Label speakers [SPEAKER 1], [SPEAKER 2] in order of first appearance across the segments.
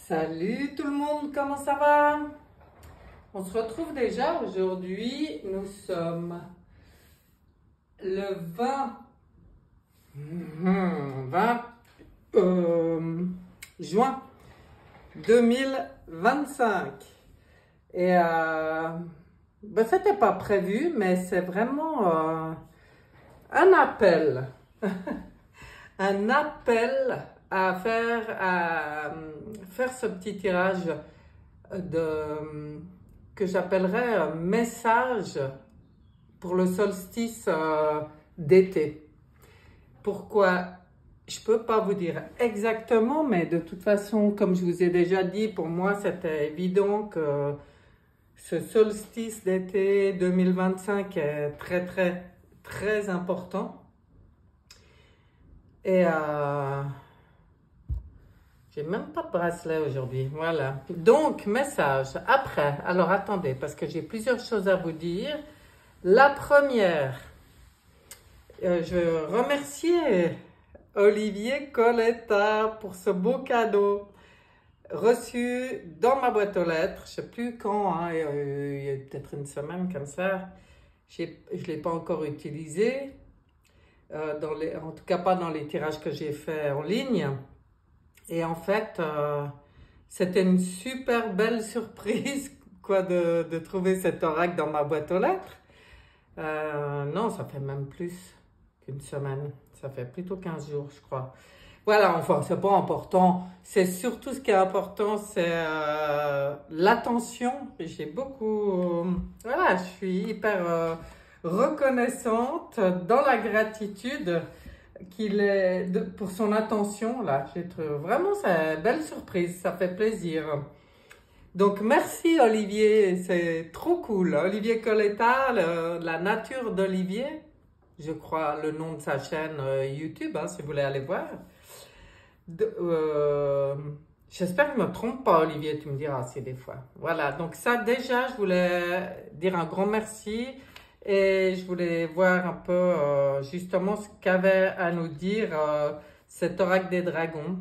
[SPEAKER 1] Salut tout le monde, comment ça va? On se retrouve déjà aujourd'hui, nous sommes le 20 juin 2025 et c'était pas prévu mais c'est vraiment un appel, un appel à faire ce petit tirage que j'appellerais un message pour le solstice d'été. Pourquoi? Je peux pas vous dire exactement, mais de toute façon, comme je vous ai déjà dit, pour moi c'était évident que ce solstice d'été 2025 est très très très important. Et j'ai même pas de bracelet aujourd'hui, voilà. Donc, message. Après, alors attendez, parce que j'ai plusieurs choses à vous dire. La première, je veux remercier Olivier Coletta pour ce beau cadeau reçu dans ma boîte aux lettres. Je sais plus quand, hein, il y a peut-être une semaine comme ça. Je ne l'ai pas encore utilisé, en tout cas pas dans les tirages que j'ai fait en ligne. Et en fait, c'était une super belle surprise quoi, de trouver cet oracle dans ma boîte aux lettres. Non, ça fait même plus qu'une semaine. Ça fait plutôt 15 jours, je crois. Voilà, enfin, c'est pas important. C'est surtout ce qui est important, c'est l'attention. J'ai beaucoup... voilà, je suis hyper reconnaissante dans la gratitude pour son attention là. J'ai trouvé vraiment c'est une belle surprise, ça fait plaisir. Donc merci Olivier, c'est trop cool. Olivier Coletta, la nature d'Olivier, je crois le nom de sa chaîne YouTube, hein, si vous voulez aller voir. J'espère que je ne me trompe pas Olivier, tu me diras si des fois. Voilà, donc ça déjà je voulais dire un grand merci. Et je voulais voir un peu justement ce qu'avait à nous dire cet oracle des dragons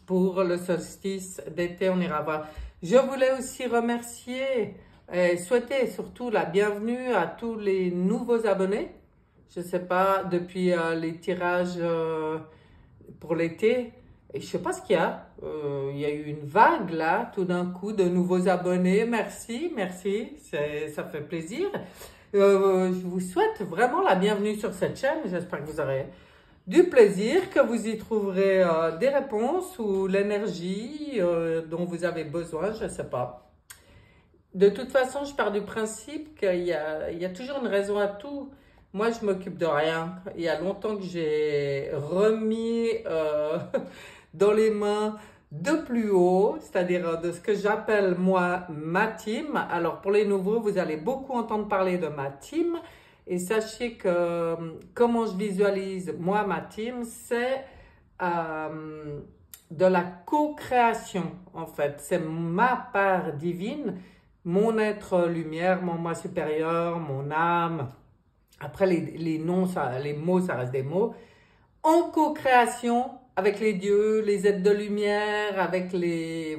[SPEAKER 1] pour le solstice d'été. On ira voir. Je voulais aussi remercier et souhaiter surtout la bienvenue à tous les nouveaux abonnés. Je ne sais pas, depuis les tirages pour l'été, et je ne sais pas ce qu'il y a. Il y a eu une vague là, tout d'un coup, de nouveaux abonnés. Merci, merci, ça fait plaisir. Je vous souhaite vraiment la bienvenue sur cette chaîne. J'espère que vous aurez du plaisir, que vous y trouverez des réponses ou l'énergie dont vous avez besoin, je ne sais pas. De toute façon, je pars du principe qu'il y a toujours une raison à tout. Moi, je m'occupe de rien. Il y a longtemps que j'ai remis dans les mains de plus haut, c'est-à-dire de ce que j'appelle moi ma team. Alors pour les nouveaux, vous allez beaucoup entendre parler de ma team et sachez que comment je visualise moi ma team, c'est de la co-création en fait. C'est ma part divine, mon être lumière, mon moi supérieur, mon âme. Après les noms, les mots, ça reste des mots. En co-création avec les dieux, les êtres de lumière, avec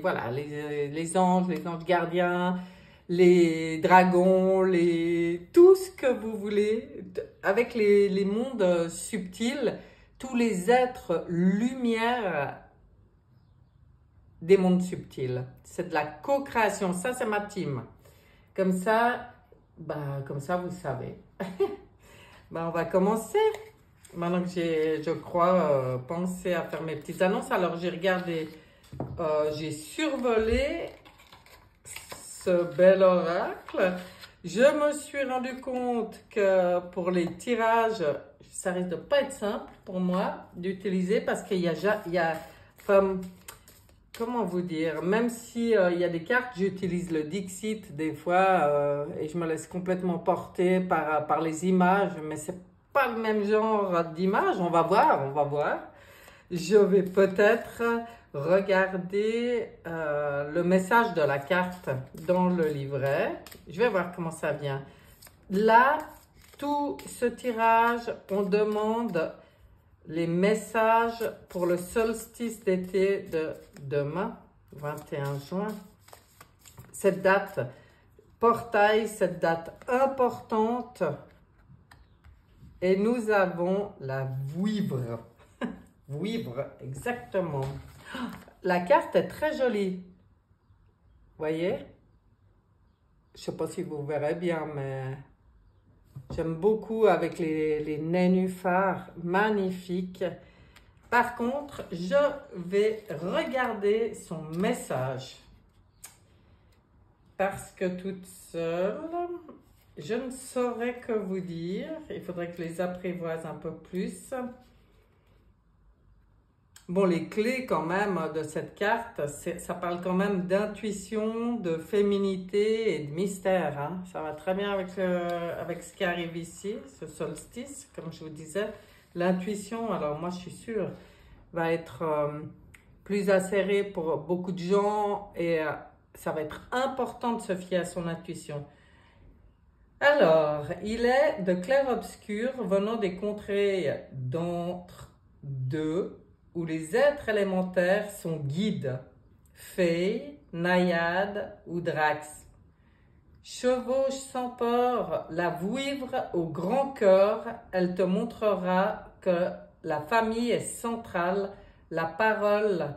[SPEAKER 1] voilà, les anges gardiens, les dragons, tout ce que vous voulez, avec les mondes subtils, tous les êtres lumière des mondes subtils. C'est de la co-création, ça c'est ma team. Comme ça, vous savez. On va commencer. Maintenant que j'ai, je crois, pensé à faire mes petites annonces, alors j'ai regardé, j'ai survolé ce bel oracle. Je me suis rendu compte que pour les tirages, ça risque de pas être simple pour moi d'utiliser parce qu'il y a comment vous dire, même si il y a des cartes, j'utilise le Dixit des fois et je me laisse complètement porter par les images, mais c'est pas le même genre d'image, on va voir. Je vais peut-être regarder le message de la carte dans le livret. Je vais voir comment ça vient. Là, tout ce tirage, on demande les messages pour le solstice d'été de demain. 21 juin. Cette date, portail, cette date importante. Et nous avons la vouivre. Vouivre, exactement. La carte est très jolie. Voyez? Je ne sais pas si vous verrez bien, mais j'aime beaucoup avec les nénuphars magnifiques. Par contre, je vais regarder son message. Parce que toute seule, je ne saurais que vous dire. Il faudrait que je les apprivoise un peu plus. Bon, les clés quand même de cette carte, ça parle quand même d'intuition, de féminité et de mystère. Hein. Ça va très bien avec ce qui arrive ici, ce solstice, comme je vous disais. L'intuition, alors moi je suis sûre, va être plus acérée pour beaucoup de gens et ça va être important de se fier à son intuition. Alors, il est de clair-obscur venant des contrées d'entre deux, où les êtres élémentaires sont guides, fées, naïades ou drax. Chevauche sans peur la vouivre au grand cœur, elle te montrera que la famille est centrale, la parole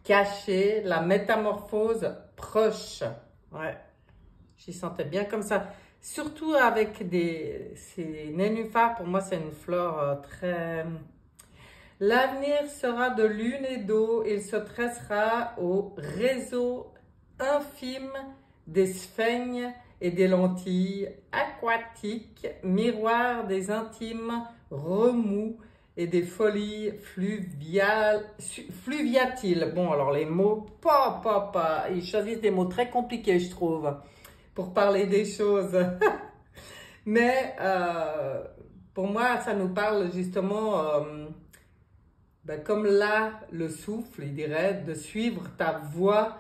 [SPEAKER 1] cachée, la métamorphose proche. Ouais, j'y sentais bien comme ça. Surtout avec ces nénuphars, pour moi c'est une fleur très... L'avenir sera de lune et d'eau, il se tressera au réseau infime des sphènes et des lentilles aquatiques, miroir des intimes remous et des folies fluviatiles. Bon, alors les mots, ils choisissent des mots très compliqués, je trouve, pour parler des choses. Mais pour moi, ça nous parle justement... comme là, le souffle, il dirait, de suivre ta voie,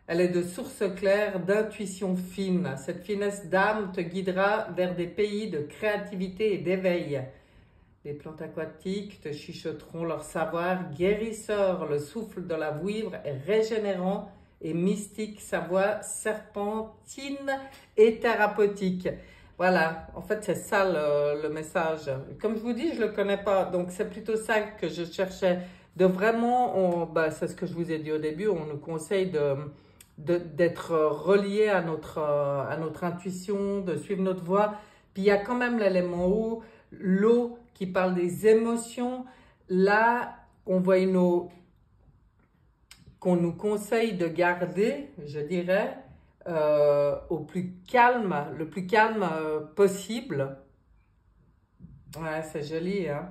[SPEAKER 1] elle est de source claire, d'intuition fine. Cette finesse d'âme te guidera vers des pays de créativité et d'éveil. Les plantes aquatiques te chuchoteront leur savoir guérisseur. Le souffle de la vouivre est régénérant et mystique. Sa voix serpentine et thérapeutique. Voilà, en fait, c'est ça le message. Comme je vous dis, je ne le connais pas, donc c'est plutôt ça que je cherchais. De vraiment, c'est ce que je vous ai dit au début, on nous conseille d'être relié à notre intuition, de suivre notre voie. Puis il y a quand même l'élément eau, l'eau qui parle des émotions. Là, on voit une eau qu'on nous conseille de garder, je dirais, au plus calme, le plus calme possible. Ouais, c'est joli, hein?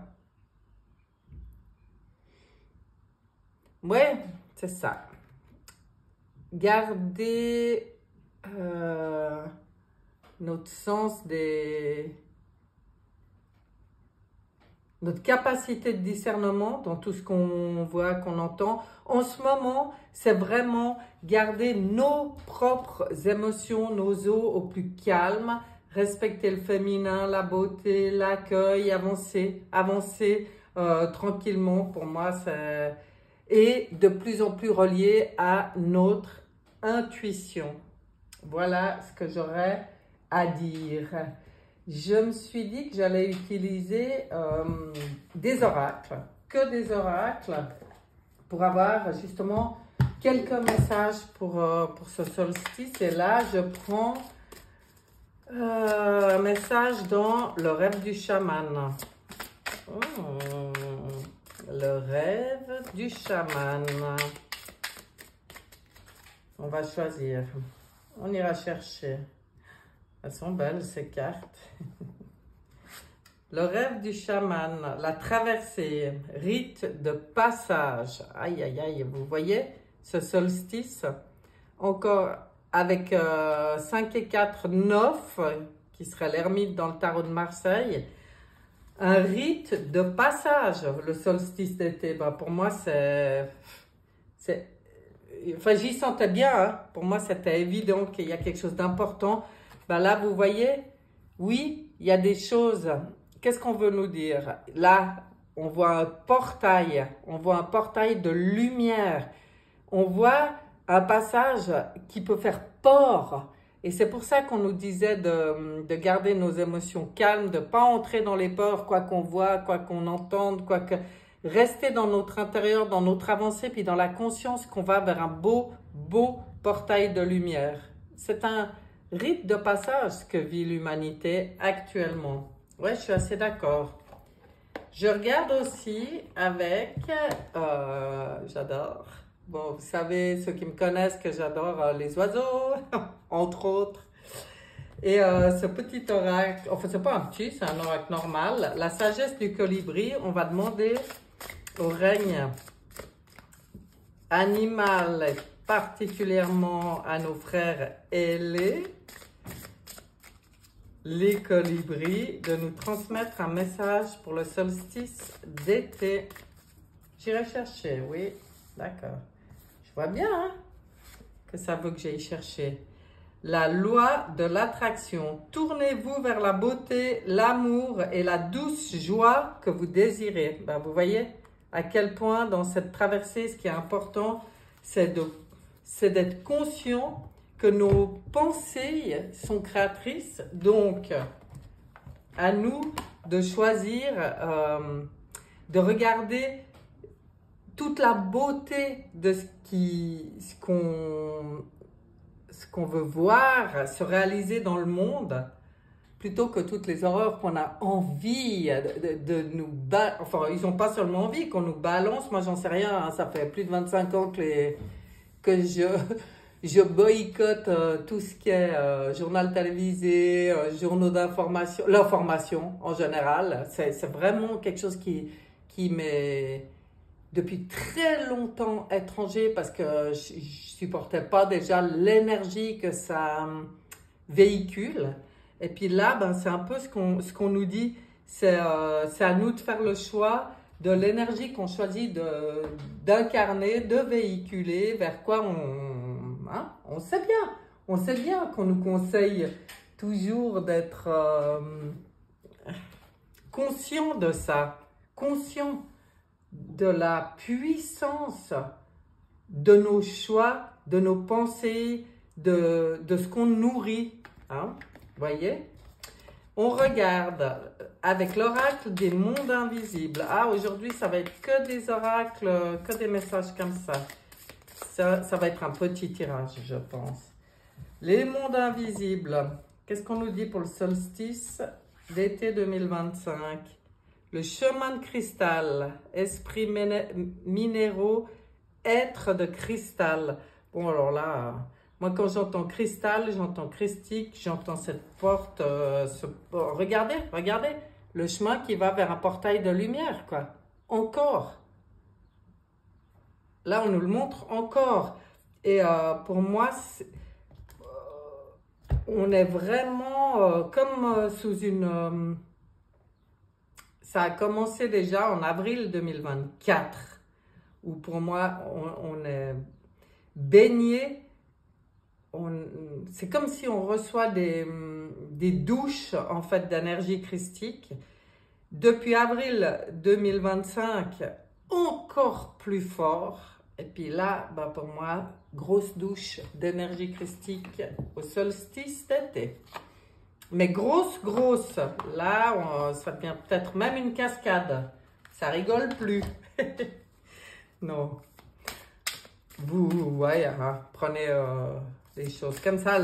[SPEAKER 1] Ouais, c'est ça. Garder notre sens notre capacité de discernement dans tout ce qu'on voit, qu'on entend. En ce moment, c'est vraiment garder nos propres émotions, nos eaux au plus calme, respecter le féminin, la beauté, l'accueil, avancer tranquillement. Pour moi, c'est... Et de plus en plus relié à notre intuition. Voilà ce que j'aurais à dire. Je me suis dit que j'allais utiliser des oracles, que des oracles, pour avoir justement quelques messages pour ce solstice. Et là, je prends un message dans le rêve du chaman. Le rêve du chaman. On va choisir. On ira chercher. Elles sont belles, ces cartes. Le rêve du chaman, la traversée, rite de passage. Aïe, aïe, aïe, vous voyez ce solstice? Encore avec 5 et 4, 9, qui serait l'ermite dans le tarot de Marseille. Un rite de passage, le solstice d'été. Pour moi, enfin, j'y sentais bien. Hein. Pour moi, c'était évident qu'il y a quelque chose d'important. Là, vous voyez, oui, il y a des choses. Qu'est-ce qu'on veut nous dire? Là, on voit un portail de lumière. on voit un passage qui peut faire peur. Et c'est pour ça qu'on nous disait de garder nos émotions calmes, de ne pas entrer dans les peurs, quoi qu'on voit, quoi qu'on entende, quoi que... Rester dans notre intérieur, dans notre avancée, puis dans la conscience qu'on va vers un beau, beau portail de lumière. C'est un rite de passage que vit l'humanité actuellement. Ouais, je suis assez d'accord. Je regarde aussi avec... j'adore. Bon, vous savez, ceux qui me connaissent, que j'adore les oiseaux, entre autres. Et ce petit oracle, enfin, c'est pas un petit, c'est un oracle normal. La sagesse du colibri, on va demander au règne animal, particulièrement à nos frères ailés, les colibris, de nous transmettre un message pour le solstice d'été. J'irai chercher, oui, d'accord. Je vois bien hein, que ça veut que j'aille chercher. La loi de l'attraction. Tournez-vous vers la beauté, l'amour et la douce joie que vous désirez. Ben, vous voyez à quel point dans cette traversée, ce qui est important, c'est d'être conscient que nos pensées sont créatrices. Donc, à nous de choisir, de regarder toute la beauté de ce qu'on veut voir se réaliser dans le monde, plutôt que toutes les horreurs qu'on a envie de nous balancer. Enfin, ils n'ont pas seulement envie qu'on nous balance, moi j'en sais rien, hein. Ça fait plus de 25 ans que je boycotte tout ce qui est journal télévisé, journaux d'information, l'information en général. C'est vraiment quelque chose qui m'est depuis très longtemps étranger parce que je supportais pas déjà l'énergie que ça véhicule. Et puis là, ben, c'est un peu ce qu'on nous dit, c'est à nous de faire le choix de l'énergie qu'on choisit d'incarner, de véhiculer, vers quoi on sait bien qu'on nous conseille toujours d'être conscient de ça, conscient de la puissance de nos choix, de nos pensées, de ce qu'on nourrit. Hein? Voyez? On regarde avec l'oracle des mondes invisibles. Ah, aujourd'hui, ça va être que des oracles, que des messages comme ça. Ça va être un petit tirage, je pense. Les mondes invisibles. Qu'est-ce qu'on nous dit pour le solstice d'été 2025? Le chemin de cristal, esprit minéraux, être de cristal. Bon, alors là, moi quand j'entends cristal, j'entends christique, j'entends cette porte. Regardez, regardez, le chemin qui va vers un portail de lumière, quoi. Encore. Là, on nous le montre encore. Et pour moi, on est vraiment comme sous une... ça a commencé déjà en avril 2024, où pour moi, on est baigné. C'est comme si on reçoit des douches en fait d'énergie christique. Depuis avril 2025, encore plus fort. Et puis là, bah pour moi, grosse douche d'énergie christique au solstice d'été. Mais grosse. Là, ça devient peut-être même une cascade. Ça rigole plus. Non. Vous, ouais, hein, prenez les choses comme ça,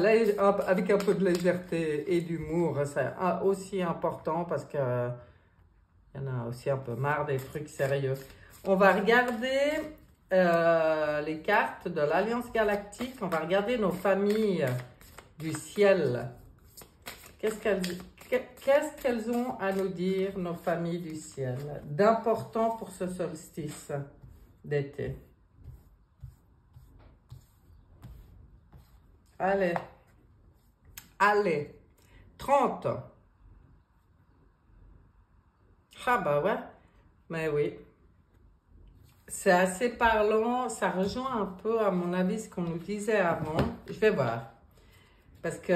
[SPEAKER 1] avec un peu de légèreté et d'humour. C'est aussi important parce que il y en a aussi un peu marre des trucs sérieux. On va regarder les cartes de l'Alliance Galactique. On va regarder nos familles du ciel. Qu'est-ce qu'elles ont à nous dire, nos familles du ciel, d'important pour ce solstice d'été? Allez, 30. Ah bah ouais, mais oui. C'est assez parlant, ça rejoint un peu à mon avis ce qu'on nous disait avant. Je vais voir, parce que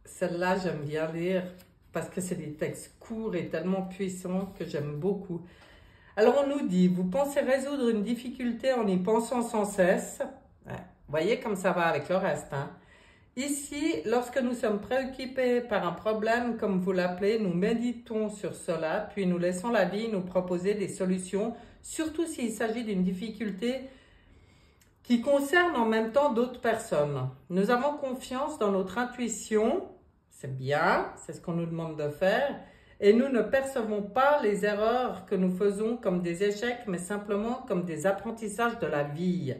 [SPEAKER 1] celle-là j'aime bien lire, parce que c'est des textes courts et tellement puissants que j'aime beaucoup. Alors on nous dit, vous pensez résoudre une difficulté en y pensant sans cesse. Ouais. Vous voyez comme ça va avec le reste, hein. Ici, lorsque nous sommes préoccupés par un problème, comme vous l'appelez, nous méditons sur cela, puis nous laissons la vie nous proposer des solutions, surtout s'il s'agit d'une difficulté qui concerne en même temps d'autres personnes. Nous avons confiance dans notre intuition, c'est bien, c'est ce qu'on nous demande de faire, et nous ne percevons pas les erreurs que nous faisons comme des échecs, mais simplement comme des apprentissages de la vie.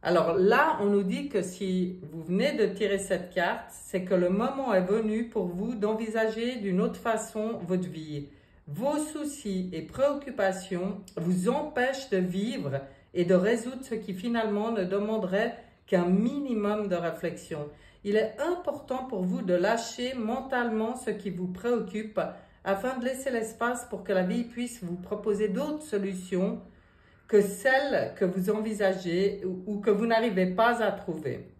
[SPEAKER 1] Alors là, on nous dit que si vous venez de tirer cette carte, c'est que le moment est venu pour vous d'envisager d'une autre façon votre vie. Vos soucis et préoccupations vous empêchent de vivre et de résoudre ce qui finalement ne demanderait qu'un minimum de réflexion. Il est important pour vous de lâcher mentalement ce qui vous préoccupe afin de laisser l'espace pour que la vie puisse vous proposer d'autres solutions que celles que vous envisagez ou que vous n'arrivez pas à trouver.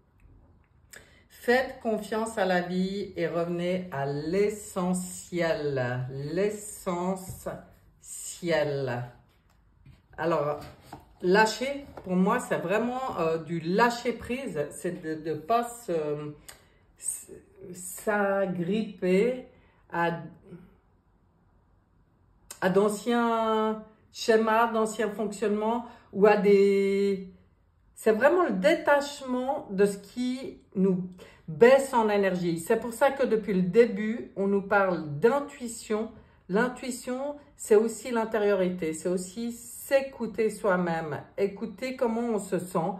[SPEAKER 1] Faites confiance à la vie et revenez à l'essentiel. L'essentiel. Alors, lâcher, pour moi, c'est vraiment du lâcher prise. C'est de ne pas s'agripper à d'anciens schémas, d'anciens fonctionnements ou à des... C'est vraiment le détachement de ce qui nous baisse en énergie. C'est pour ça que depuis le début, on nous parle d'intuition. L'intuition, c'est aussi l'intériorité, c'est aussi s'écouter soi-même, écouter comment on se sent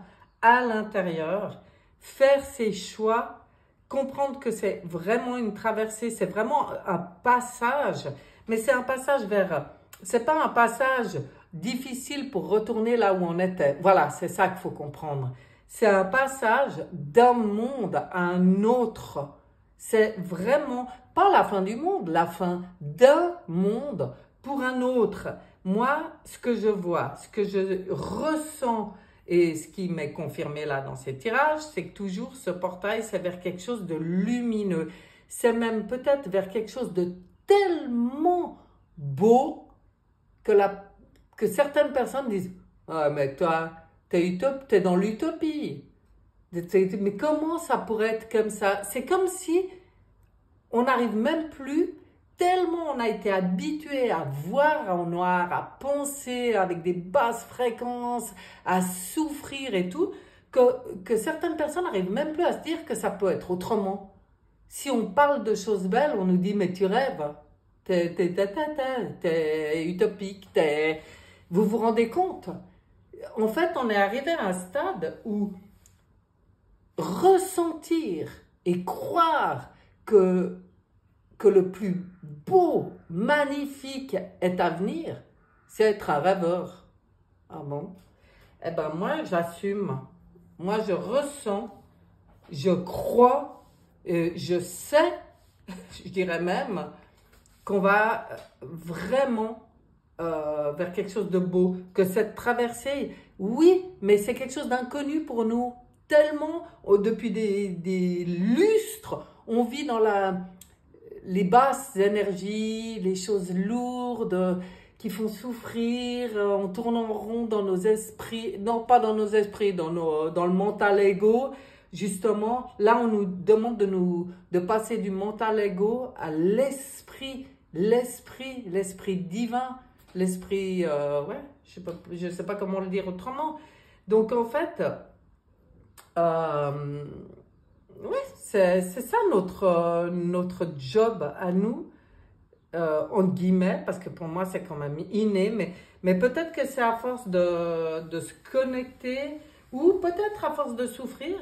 [SPEAKER 1] à l'intérieur, faire ses choix, comprendre que c'est vraiment une traversée, c'est vraiment un passage, mais c'est un passage vers... C'est pas un passage difficile pour retourner là où on était. Voilà, c'est ça qu'il faut comprendre. C'est un passage d'un monde à un autre. C'est vraiment pas la fin du monde, la fin d'un monde pour un autre. Moi, ce que je vois, ce que je ressens et ce qui m'est confirmé là dans ces tirages, c'est que toujours ce portail, c'est vers quelque chose de lumineux. C'est même peut-être vers quelque chose de tellement beau que certaines personnes disent « Ah, mais toi, t'es dans l'utopie. Mais comment ça pourrait être comme ça ?» C'est comme si on n'arrive même plus, tellement on a été habitué à voir en noir, à penser avec des basses fréquences, à souffrir et tout, que certaines personnes n'arrivent même plus à se dire que ça peut être autrement. Si on parle de choses belles, on nous dit « Mais tu rêves. T'es utopique, Vous vous rendez compte? En fait, on est arrivé à un stade où ressentir et croire que le plus beau, magnifique est à venir, c'est être un rêveur. Ah bon? Eh ben moi, j'assume. Moi, je ressens, je crois, je sais, je dirais même, qu'on va vraiment vers quelque chose de beau, que cette traversée, oui, mais c'est quelque chose d'inconnu pour nous. Tellement, depuis des lustres, on vit dans les basses énergies, les choses lourdes qui font souffrir, on tourne en rond dans nos esprits, non pas dans nos esprits, dans le mental ego. Justement, là, on nous demande de passer du mental ego à l'esprit divin, l'esprit, ouais, je sais pas comment le dire autrement. Donc, en fait, ouais, c'est ça notre job à nous, entre guillemets, parce que pour moi, c'est quand même inné, mais peut-être que c'est à force de se connecter, ou peut-être à force de souffrir,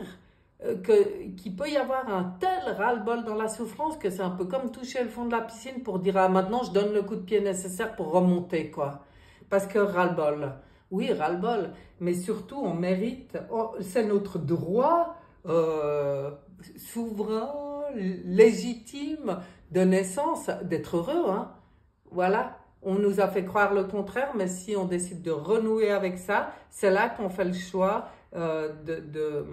[SPEAKER 1] qu'il peut y avoir un tel ras-le-bol dans la souffrance que c'est un peu comme toucher le fond de la piscine pour dire « Ah, maintenant, je donne le coup de pied nécessaire pour remonter, quoi. » Parce que ras-le-bol, oui, ras-le-bol, mais surtout, on mérite, c'est notre droit souverain, légitime, de naissance, d'être heureux, hein. Voilà. On nous a fait croire le contraire, mais si on décide de renouer avec ça, c'est là qu'on fait le choix de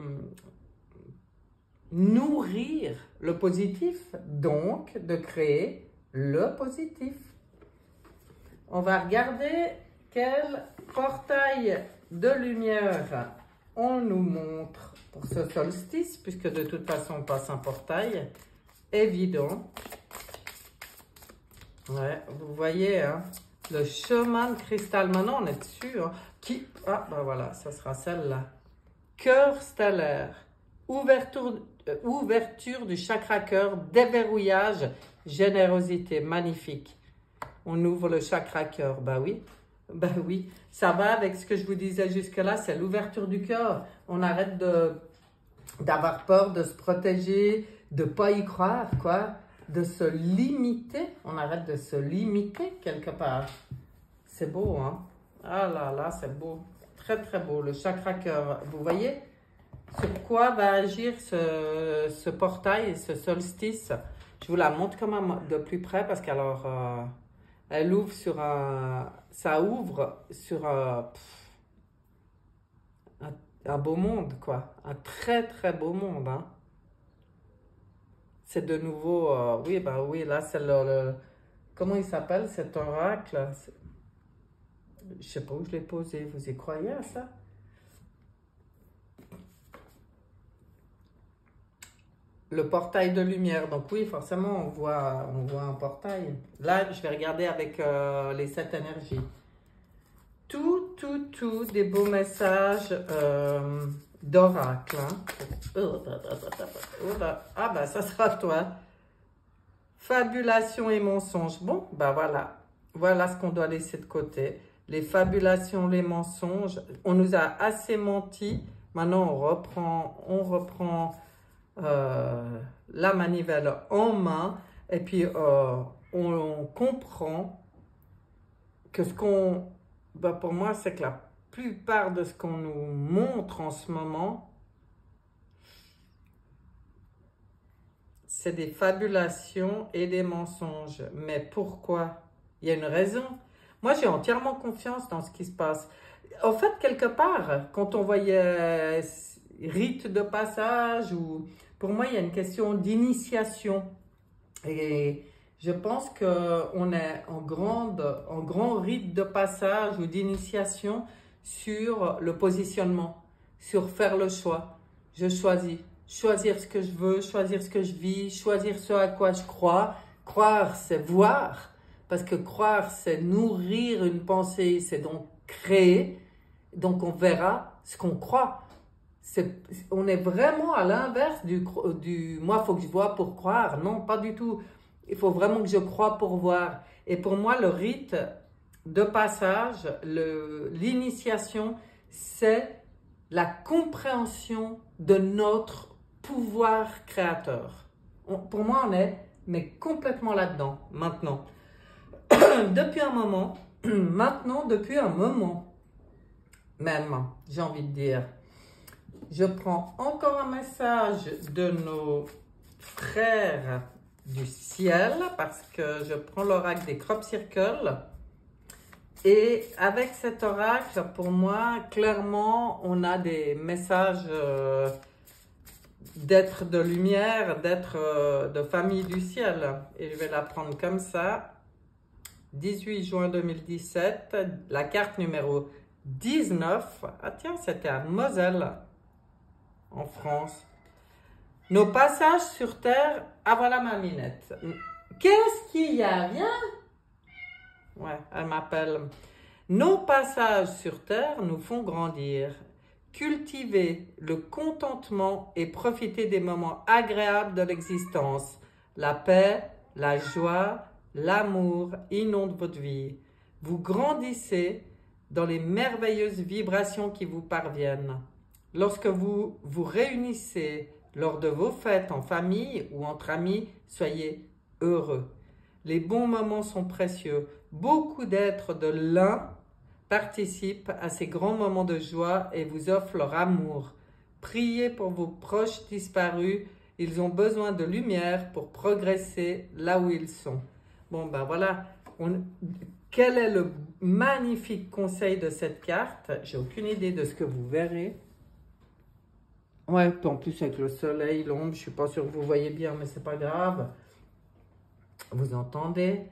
[SPEAKER 1] nourrir le positif, donc de créer le positif. On va regarder quel portail de lumière on nous montre pour ce solstice, puisque de toute façon, on passe un portail évident. Ouais, vous voyez, hein, le chemin de cristal. Maintenant, on est dessus. Hein, ah, ben voilà, ça sera celle-là. Cœur stellaire. Ouverture du chakra cœur, déverrouillage, générosité. Magnifique. On ouvre le chakra cœur. Ben oui, ça va avec ce que je vous disais jusque-là, c'est l'ouverture du cœur. On arrête d'avoir peur, de se protéger, de ne pas y croire, quoi. De se limiter. On arrête de se limiter quelque part. C'est beau, hein? Ah là là, c'est beau. Très, très beau. Le chakra cœur. Vous voyez sur quoi va agir ce portail, ce solstice? Je vous la montre quand même de plus près parce qu'alors... elle ouvre sur ça ouvre sur un beau monde, quoi. Un très, très beau monde, hein. C'est de nouveau, oui, ben oui, là, c'est comment il s'appelle, cet oracle? Je sais pas où je l'ai posé. Vous y croyez à ça? Le portail de lumière. Donc oui, forcément, on voit un portail. Là, je vais regarder avec les 7 énergies. Tout, des beaux messages d'oracle. Hein. Ah, ben, ça sera toi. Fabulation et mensonges. Bon, ben voilà. Voilà ce qu'on doit laisser de côté. Les fabulations, les mensonges. On nous a assez menti. Maintenant, on reprend la manivelle en main. Et puis, on comprend que ce qu'on... Ben pour moi, c'est que la plupart de ce qu'on nous montre en ce moment, c'est des fabulations et des mensonges. Mais pourquoi? Il y a une raison. Moi, j'ai entièrement confiance dans ce qui se passe. En fait, quelque part, quand on voyait rite de passage, ou pour moi, il y a une question d'initiation. Et je pense qu'on est en grand rite de passage ou d'initiation sur le positionnement, sur faire le choix. Je choisis. Choisir ce que je veux, choisir ce que je vis, choisir ce à quoi je crois. Croire, c'est voir, parce que croire, c'est nourrir une pensée, c'est donc créer. Donc, on verra ce qu'on croit. On est vraiment à l'inverse du moi, il faut que je vois pour croire. Non, pas du tout. Il faut vraiment que je croie pour voir. Et pour moi, le rite de passage, l'initiation, c'est la compréhension de notre pouvoir créateur. Pour moi, on est mais complètement là-dedans, maintenant. Depuis un moment, depuis un moment, même, j'ai envie de dire, je prends encore un message de nos frères du ciel parce que je prends l'oracle des crop circles. Et avec cet oracle, pour moi, clairement, on a des messages d'être de lumière, d'être de famille du ciel. Et je vais la prendre comme ça. 18 juin 2017, la carte numéro 19. Ah tiens, c'était à Moselle, en France. Nos passages sur Terre... Ah voilà ma minette. Qu'est-ce qu'il y a? Viens. Ouais, elle m'appelle. Nos passages sur Terre nous font grandir. Cultivez le contentement et profitez des moments agréables de l'existence. La paix, la joie, l'amour inondent votre vie. Vous grandissez dans les merveilleuses vibrations qui vous parviennent. Lorsque vous vous réunissez lors de vos fêtes en famille ou entre amis, soyez heureux. Les bons moments sont précieux. Beaucoup d'êtres de l'un participent à ces grands moments de joie et vous offrent leur amour. Priez pour vos proches disparus. Ils ont besoin de lumière pour progresser là où ils sont. Bon, ben voilà. Quel est le magnifique conseil de cette carte? J'ai aucune idée de ce que vous verrez. Ouais, en plus avec le soleil, l'ombre, je suis pas sûre que vous voyez bien, mais c'est pas grave. Vous entendez?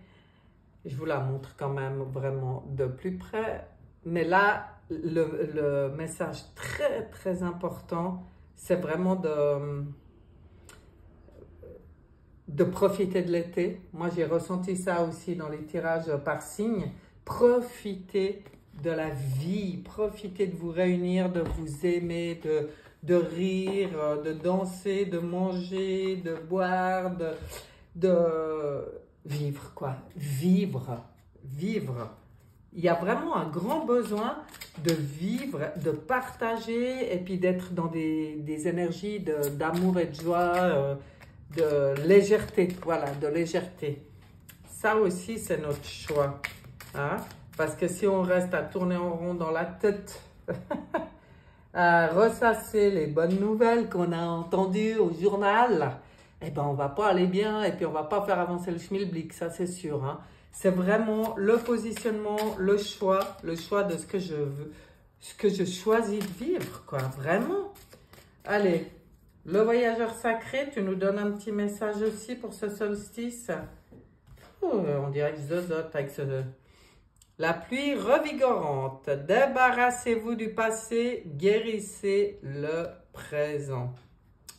[SPEAKER 1] Je vous la montre quand même vraiment de plus près. Mais là, le message très, très important, c'est vraiment de profiter de l'été. Moi, j'ai ressenti ça aussi dans les tirages par signe. Profitez de la vie, profitez de vous réunir, de vous aimer, de rire, de danser, de manger, de boire, de vivre, quoi. Vivre, vivre. Il y a vraiment un grand besoin de vivre, de partager et puis d'être dans des énergies d'amour et de joie, de légèreté, voilà, de légèreté. Ça aussi, c'est notre choix. Hein? Parce que si on reste à tourner en rond dans la tête, à ressasser les bonnes nouvelles qu'on a entendues au journal, eh ben on va pas aller bien et puis on va pas faire avancer le schmilblick, ça c'est sûr. Hein? C'est vraiment le positionnement, le choix de ce que je veux, ce que je choisis de vivre, quoi, vraiment. Allez, le voyageur sacré, tu nous donnes un petit message aussi pour ce solstice. Oh, on dirait que je zozote avec ce... La pluie revigorante. Débarrassez-vous du passé, guérissez le présent.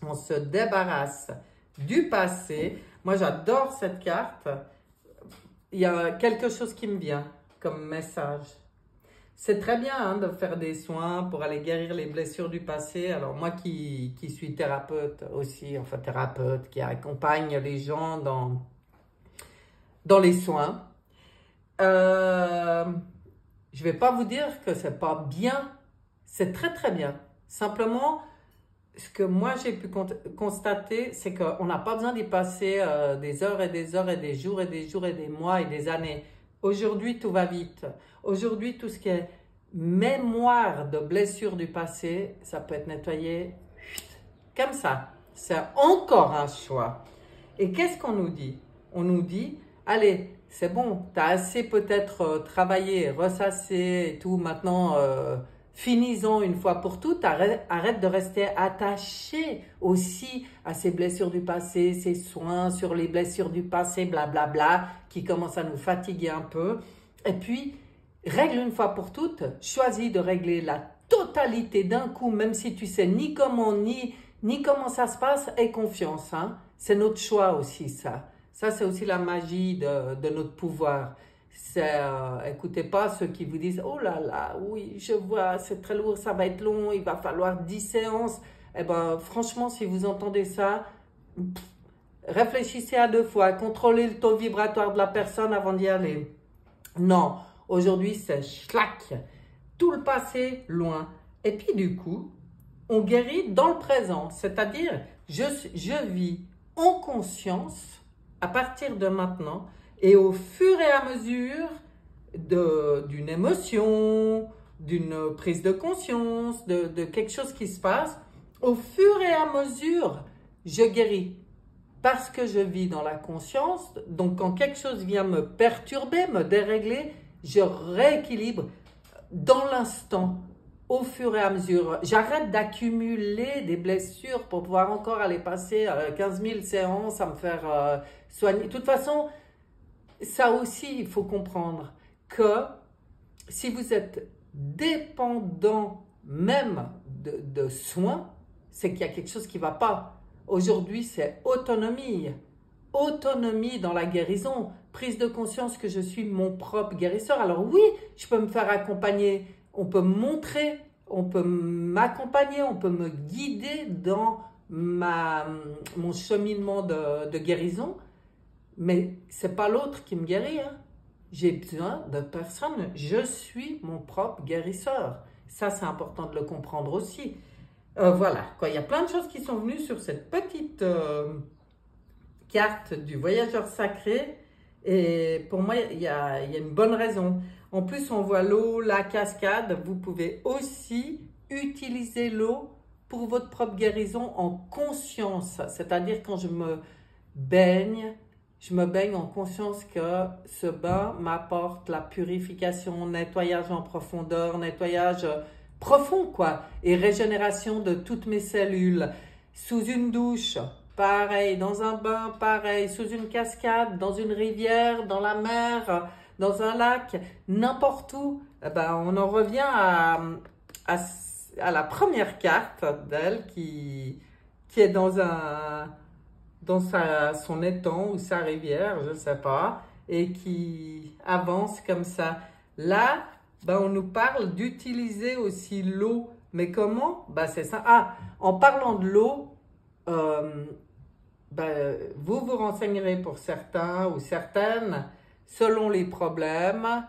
[SPEAKER 1] On se débarrasse du passé. Moi, j'adore cette carte. Il y a quelque chose qui me vient comme message. C'est très bien hein, de faire des soins pour aller guérir les blessures du passé. Alors moi qui suis thérapeute aussi, enfin thérapeute, qui accompagne les gens dans les soins, je ne vais pas vous dire que c'est pas bien, c'est très très bien. Simplement, ce que moi j'ai pu constater, c'est qu'on n'a pas besoin d'y passer des heures et des heures et des jours et des jours et des mois et des années. Aujourd'hui, tout va vite. Aujourd'hui, tout ce qui est mémoire de blessures du passé, ça peut être nettoyé comme ça. C'est encore un choix. Et qu'est-ce qu'on nous dit? On nous dit, allez, c'est bon, tu as assez peut-être travaillé, ressassé et tout, maintenant... finis-en une fois pour toutes, arrête de rester attaché aussi à ces blessures du passé, ces soins sur les blessures du passé, blablabla, qui commencent à nous fatiguer un peu. Et puis, règle une fois pour toutes, choisis de régler la totalité d'un coup, même si tu sais ni comment, ni comment ça se passe, aie confiance. Hein? C'est notre choix aussi, ça. Ça, c'est aussi la magie de notre pouvoir. Écoutez pas ceux qui vous disent « Oh là là, oui, je vois, c'est très lourd, ça va être long, il va falloir 10 séances. » Eh bien, franchement, si vous entendez ça, réfléchissez à 2 fois, contrôlez le taux vibratoire de la personne avant d'y aller. Non, aujourd'hui, c'est schlack, tout le passé, loin. Et puis, du coup, on guérit dans le présent, c'est-à-dire, je vis en conscience, à partir de maintenant, et au fur et à mesure d'une émotion, d'une prise de conscience, de quelque chose qui se passe, au fur et à mesure, je guéris. Parce que je vis dans la conscience, donc quand quelque chose vient me perturber, me dérégler, je rééquilibre dans l'instant, au fur et à mesure. J'arrête d'accumuler des blessures pour pouvoir encore aller passer 15 000 séances à me faire soigner. De toute façon, ça aussi, il faut comprendre que si vous êtes dépendant même de soins, c'est qu'il y a quelque chose qui ne va pas. Aujourd'hui, c'est autonomie. Autonomie dans la guérison. Prise de conscience que je suis mon propre guérisseur. Alors oui, je peux me faire accompagner. On peut me montrer, on peut m'accompagner, on peut me guider dans mon cheminement de guérison. Mais ce n'est pas l'autre qui me guérit. Hein. J'ai besoin de personne. Je suis mon propre guérisseur. Ça, c'est important de le comprendre aussi. Voilà, quoi. Il y a plein de choses qui sont venues sur cette petite carte du voyageur sacré. Et pour moi, il y a une bonne raison. En plus, on voit l'eau, la cascade. Vous pouvez aussi utiliser l'eau pour votre propre guérison en conscience. C'est-à-dire quand je me baigne en conscience que ce bain m'apporte la purification, nettoyage en profondeur, nettoyage profond, quoi, et régénération de toutes mes cellules. Sous une douche, pareil, dans un bain, pareil, sous une cascade, dans une rivière, dans la mer, dans un lac, n'importe où, eh ben, on en revient à la première carte d'elle qui est dans son étang ou sa rivière, je ne sais pas, et qui avance comme ça. Là, ben, on nous parle d'utiliser aussi l'eau. Mais comment? Ben, c'est ça. Ah, en parlant de l'eau, ben, vous vous renseignerez pour certains ou certaines, selon les problèmes.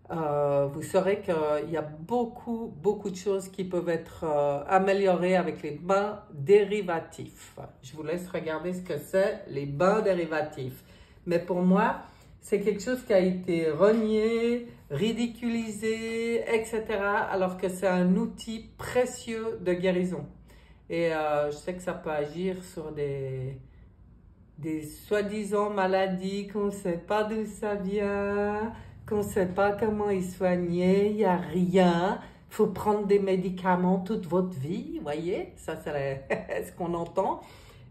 [SPEAKER 1] Vous saurez qu'il y a beaucoup de choses qui peuvent être améliorées avec les bains dérivatifs. Je vous laisse regarder ce que c'est, les bains dérivatifs. Mais pour moi, c'est quelque chose qui a été renié, ridiculisé, etc. Alors que c'est un outil précieux de guérison. Et je sais que ça peut agir sur des soi-disant maladies qu'on ne sait pas d'où ça vient, qu'on ne sait pas comment y soigner, il n'y a rien. Il faut prendre des médicaments toute votre vie, vous voyez, ça c'est ce qu'on entend.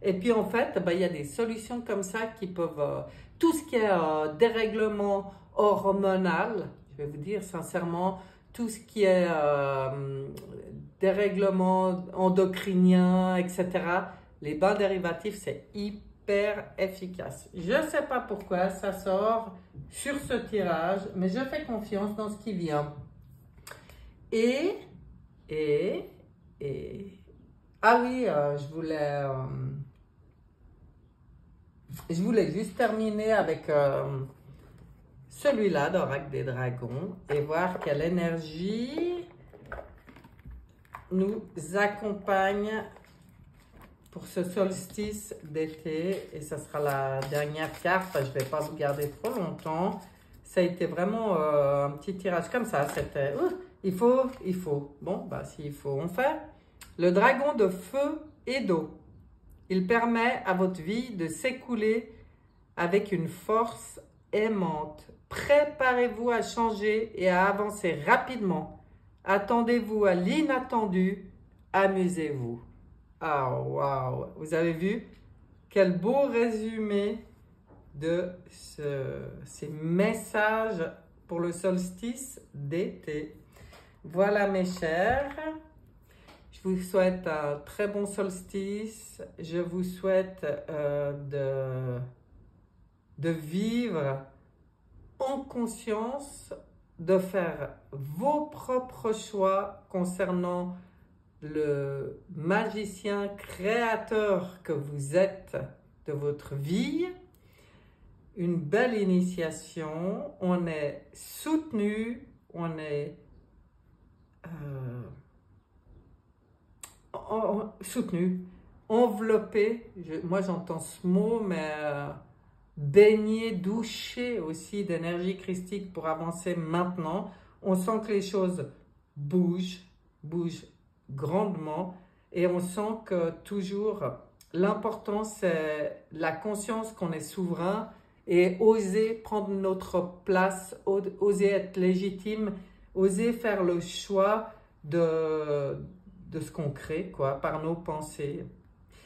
[SPEAKER 1] Et puis en fait, ben, il y a des solutions comme ça qui peuvent, tout ce qui est dérèglement hormonal, je vais vous dire sincèrement, tout ce qui est dérèglement endocrinien, etc., les bains dérivatifs, c'est hyper efficace. Je ne sais pas pourquoi ça sort sur ce tirage, mais je fais confiance dans ce qui vient. Ah oui, je voulais juste terminer avec celui-là d'Oracle des Dragons et voir quelle énergie nous accompagne pour ce solstice d'été. Et ça sera la dernière carte, je ne vais pas vous garder trop longtemps. Ça a été vraiment un petit tirage comme ça. C'était il faut. Bon, bah s'il faut, on fait. Le dragon de feu et d'eau. Il permet à votre vie de s'écouler avec une force aimante. Préparez-vous à changer et à avancer rapidement. Attendez-vous à l'inattendu. Amusez-vous. Ah, waouh! Vous avez vu? Quel beau résumé de ces messages pour le solstice d'été. Voilà mes chers. Je vous souhaite un très bon solstice. Je vous souhaite de vivre en conscience, de faire vos propres choix concernant le magicien créateur que vous êtes de votre vie. Une belle initiation. On est soutenu, on est soutenu, enveloppé, moi j'entends ce mot, mais baigné, douché aussi d'énergie christique pour avancer maintenant. On sent que les choses bougent grandement et on sent que toujours l'important c'est la conscience qu'on est souverain et oser prendre notre place, oser être légitime, oser faire le choix de ce qu'on crée, quoi, par nos pensées.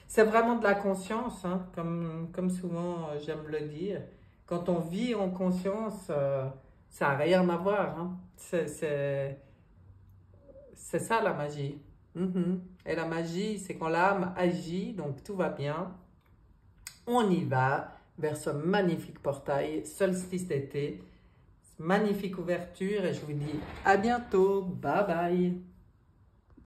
[SPEAKER 1] C'est vraiment de la conscience, hein, comme souvent j'aime le dire. Quand on vit en conscience, ça n'a rien à voir. Hein. C'est ça la magie. Et la magie, c'est quand l'âme agit, donc tout va bien. On y va vers ce magnifique portail, solstice d'été. Magnifique ouverture et je vous dis à bientôt. Bye bye.